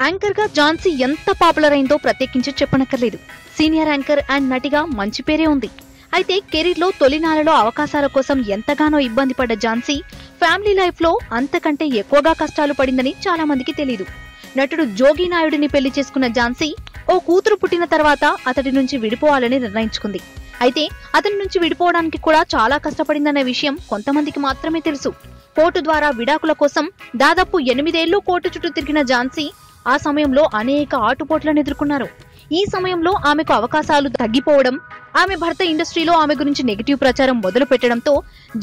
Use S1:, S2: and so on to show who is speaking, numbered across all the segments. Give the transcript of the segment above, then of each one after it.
S1: Anchor గా ఝాన్సీ ఎంత popular అయిందో ప్రత్యేకించి చెప్పనక్కర్లేదు. సీనియర్ యాంకర్ అండ్ నటిగా మంచి పేరే ఉంది. అయితే కెరీర్ లో తొలినాళ్లలో అవకాశాల కోసం ఎంతగానో ఇబ్బంది పడ్డ ఝాన్సీ ఫ్యామిలీ లైఫ్ లో అంతకంటే ఎక్కువగా కష్టాలు పడిందని చాలా మందికి తెలియదు. నటుడు జోగి నాయుడిని పెళ్లి చేసుకున్న ఝాన్సీ ఓ కూతురు పుట్టిన తర్వాత అతడి నుంచి విడిపోవాలని నిర్ణయించుకుంది. అయితే అతని నుంచి విడిపోవడానికి కూడా చాలా కష్టపడిందనే విషయం కొంతమందికి మాత్రమే తెలుసు. కోర్టు ద్వారా విడాకుల కోసం దాదాపు 8 ఏళ్లు కోర్టు చుట్టూ తిరిగిన ఝాన్సీ ఆ సమయంలో అనేక ఆటుపోట్లను ఎదుర్కొన్నారు. ఈ సమయంలో ఆమెకు అవకాశాలు తగ్గిపోవడం, ఆమె భర్త ఇండస్ట్రీలో ఆమె గురించి నెగిటివ్ ప్రచారం మొదలు పెట్టడంతో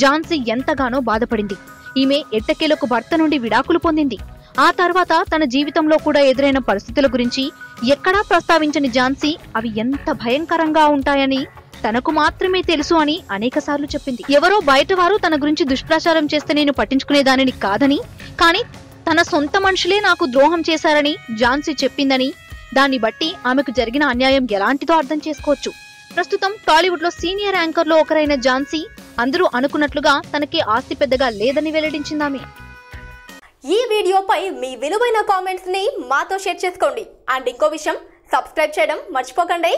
S1: ఝాన్సీ ఎంతగానో బాధపడింది. ఈమె ఎట్టకేలకు భర్త నుండి విడాకులు పొందింది. ఆ తర్వాత తన జీవితంలో కూడా ఎదురైన పరిస్థితుల గురించి ఎక్కడా ప్రస్తావించని ఝాన్సీ అవి ఎంత భయంకరంగా ఉంటాయని తనకు మాత్రమే తెలుసు అని అనేకసార్లు చెప్పింది. ఎవరో బయటవారు తన గురించి దుష్ప్రచారం చేస్తే నేను పట్టించుకునేదానిని కాదని, కానీ తన సొంత మనుషులే నాకు ద్రోహం చేశారని ఝాన్సీ చెప్పిందని, దాన్ని బట్టి ఆమెకు జరిగిన అన్యాయం ఎలాంటిదో అర్థం చేసుకోవచ్చు. ప్రస్తుతం టాలీవుడ్ లో సీనియర్ యాంకర్ లో ఒకరైన ఝాన్సీ అందరూ అనుకున్నట్లుగా తనకి ఆస్తి పెద్దగా లేదని వెల్లడించిందామె.
S2: ఈ వీడియోపై మీ విలువైన కామెంట్స్ ని మాతో షేర్ చేసుకోండి. అండ్ ఇంకో విషయం, సబ్స్క్రైబ్ చేయడం మర్చిపోకండి.